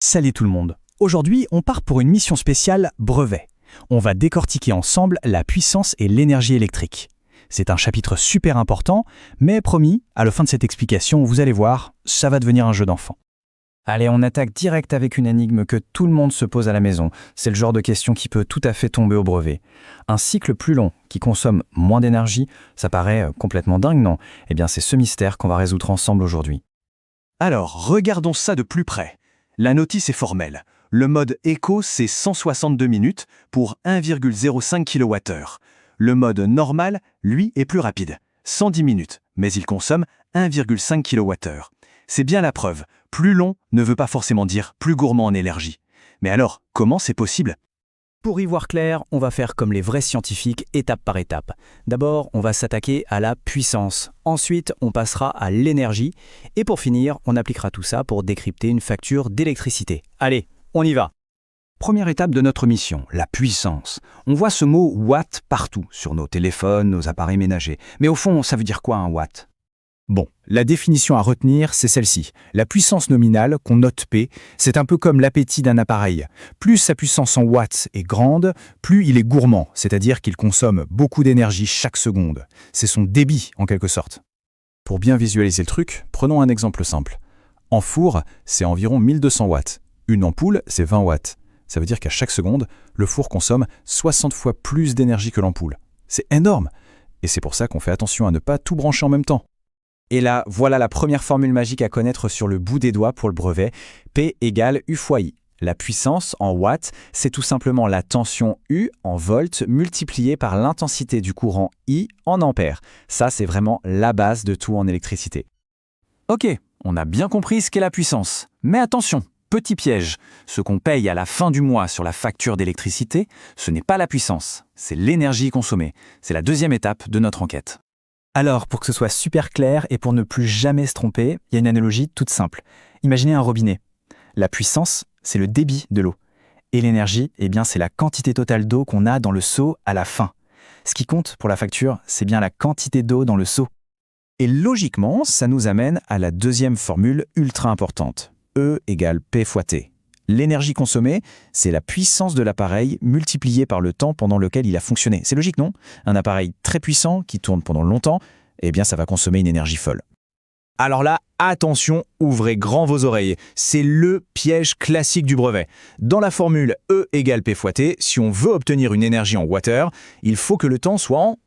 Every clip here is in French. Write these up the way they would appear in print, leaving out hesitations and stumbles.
Salut tout le monde. Aujourd'hui, on part pour une mission spéciale brevet. On va décortiquer ensemble la puissance et l'énergie électrique. C'est un chapitre super important, mais promis, à la fin de cette explication, vous allez voir, ça va devenir un jeu d'enfant. Allez, on attaque direct avec une énigme que tout le monde se pose à la maison. C'est le genre de question qui peut tout à fait tomber au brevet. Un cycle plus long, qui consomme moins d'énergie, ça paraît complètement dingue, non? Eh bien, c'est ce mystère qu'on va résoudre ensemble aujourd'hui. Alors, regardons ça de plus près. La notice est formelle. Le mode éco, c'est 162 minutes pour 1,05 kWh. Le mode normal, lui, est plus rapide, 110 minutes, mais il consomme 1,5 kWh. C'est bien la preuve. Plus long ne veut pas forcément dire plus gourmand en énergie. Mais alors, comment c'est possible ? Pour y voir clair, on va faire comme les vrais scientifiques, étape par étape. D'abord, on va s'attaquer à la puissance. Ensuite, on passera à l'énergie. Et pour finir, on appliquera tout ça pour décrypter une facture d'électricité. Allez, on y va. Première étape de notre mission, la puissance. On voit ce mot « watt » partout, sur nos téléphones, nos appareils ménagers. Mais au fond, ça veut dire quoi un watt ? Bon, la définition à retenir, c'est celle-ci. La puissance nominale, qu'on note P, c'est un peu comme l'appétit d'un appareil. Plus sa puissance en watts est grande, plus il est gourmand, c'est-à-dire qu'il consomme beaucoup d'énergie chaque seconde. C'est son débit, en quelque sorte. Pour bien visualiser le truc, prenons un exemple simple. En four, c'est environ 1200 watts. Une ampoule, c'est 20 watts. Ça veut dire qu'à chaque seconde, le four consomme 60 fois plus d'énergie que l'ampoule. C'est énorme. Et c'est pour ça qu'on fait attention à ne pas tout brancher en même temps. Et là, voilà la première formule magique à connaître sur le bout des doigts pour le brevet. P égale U fois I. La puissance en watts, c'est tout simplement la tension U en volts multipliée par l'intensité du courant I en ampères. Ça, c'est vraiment la base de tout en électricité. Ok, on a bien compris ce qu'est la puissance. Mais attention, petit piège. Ce qu'on paye à la fin du mois sur la facture d'électricité, ce n'est pas la puissance, c'est l'énergie consommée. C'est la deuxième étape de notre enquête. Alors, pour que ce soit super clair et pour ne plus jamais se tromper, il y a une analogie toute simple. Imaginez un robinet. La puissance, c'est le débit de l'eau. Et l'énergie, eh bien, c'est la quantité totale d'eau qu'on a dans le seau à la fin. Ce qui compte pour la facture, c'est bien la quantité d'eau dans le seau. Et logiquement, ça nous amène à la deuxième formule ultra importante. E égale P fois T. L'énergie consommée, c'est la puissance de l'appareil multipliée par le temps pendant lequel il a fonctionné. C'est logique, non ? Un appareil très puissant qui tourne pendant longtemps, eh bien ça va consommer une énergie folle. Alors là, attention, ouvrez grand vos oreilles. C'est le piège classique du brevet. Dans la formule E égale P fois T, si on veut obtenir une énergie en wattheure, il faut que le temps soit en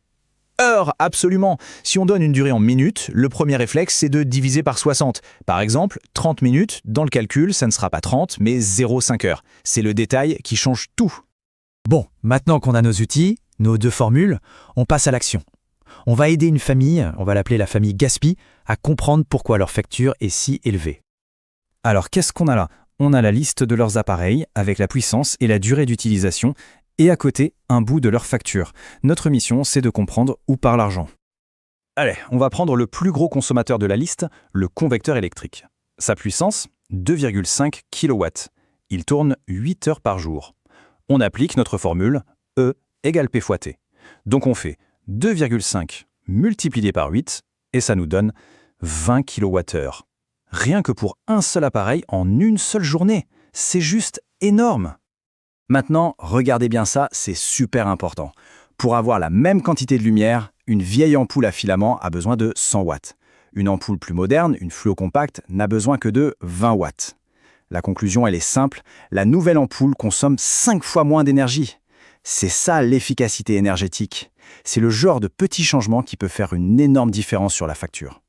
heures, absolument. Si on donne une durée en minutes, le premier réflexe, c'est de diviser par 60. Par exemple, 30 minutes, dans le calcul, ça ne sera pas 30, mais 0,5 heures. C'est le détail qui change tout. Bon, maintenant qu'on a nos outils, nos deux formules, on passe à l'action. On va aider une famille, on va l'appeler la famille Gaspi, à comprendre pourquoi leur facture est si élevée. Alors, qu'est-ce qu'on a là ? On a la liste de leurs appareils, avec la puissance et la durée d'utilisation, et à côté, un bout de leur facture. Notre mission, c'est de comprendre où part l'argent. Allez, on va prendre le plus gros consommateur de la liste, le convecteur électrique. Sa puissance, 2,5 kW. Il tourne 8 heures par jour. On applique notre formule E égale P fois T. Donc on fait 2,5 multiplié par 8, et ça nous donne 20 kWh. Rien que pour un seul appareil en une seule journée. C'est juste énorme. Maintenant, regardez bien ça, c'est super important. Pour avoir la même quantité de lumière, une vieille ampoule à filament a besoin de 100 watts. Une ampoule plus moderne, une fluo compacte, n'a besoin que de 20 watts. La conclusion, elle est simple, la nouvelle ampoule consomme 5 fois moins d'énergie. C'est ça l'efficacité énergétique. C'est le genre de petit changement qui peut faire une énorme différence sur la facture.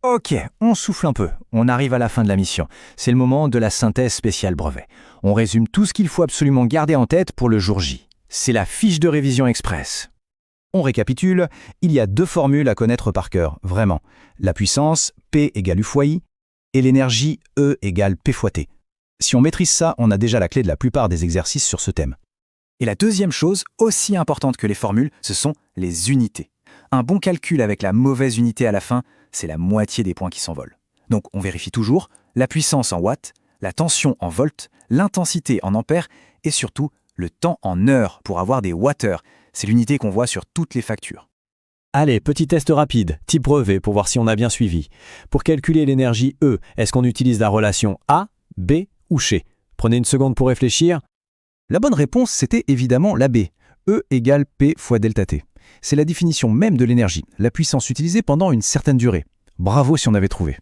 Ok, on souffle un peu. On arrive à la fin de la mission. C'est le moment de la synthèse spéciale brevet. On résume tout ce qu'il faut absolument garder en tête pour le jour J. C'est la fiche de révision express. On récapitule, il y a deux formules à connaître par cœur, vraiment. La puissance, P égale U fois I, et l'énergie, E égale P fois T. Si on maîtrise ça, on a déjà la clé de la plupart des exercices sur ce thème. Et la deuxième chose, aussi importante que les formules, ce sont les unités. Un bon calcul avec la mauvaise unité à la fin, c'est la moitié des points qui s'envolent. Donc on vérifie toujours la puissance en watts, la tension en volts, l'intensité en ampères et surtout le temps en heures pour avoir des wattheures. C'est l'unité qu'on voit sur toutes les factures. Allez, petit test rapide, type brevet pour voir si on a bien suivi. Pour calculer l'énergie E, est-ce qu'on utilise la relation A, B ou chez? Prenez une seconde pour réfléchir. La bonne réponse, c'était évidemment la B. E égale P fois delta T. C'est la définition même de l'énergie, la puissance utilisée pendant une certaine durée. Bravo si on avait trouvé.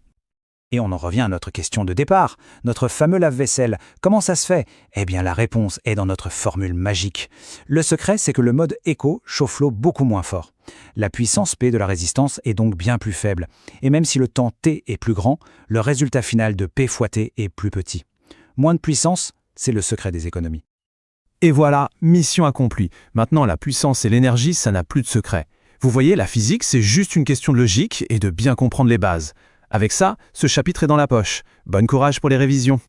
Et on en revient à notre question de départ, notre fameux lave-vaisselle. Comment ça se fait? Eh bien, la réponse est dans notre formule magique. Le secret, c'est que le mode éco chauffe l'eau beaucoup moins fort. La puissance P de la résistance est donc bien plus faible. Et même si le temps T est plus grand, le résultat final de P fois T est plus petit. Moins de puissance, c'est le secret des économies. Et voilà, mission accomplie. Maintenant, la puissance et l'énergie, ça n'a plus de secret. Vous voyez, la physique, c'est juste une question de logique et de bien comprendre les bases. Avec ça, ce chapitre est dans la poche. Bon courage pour les révisions.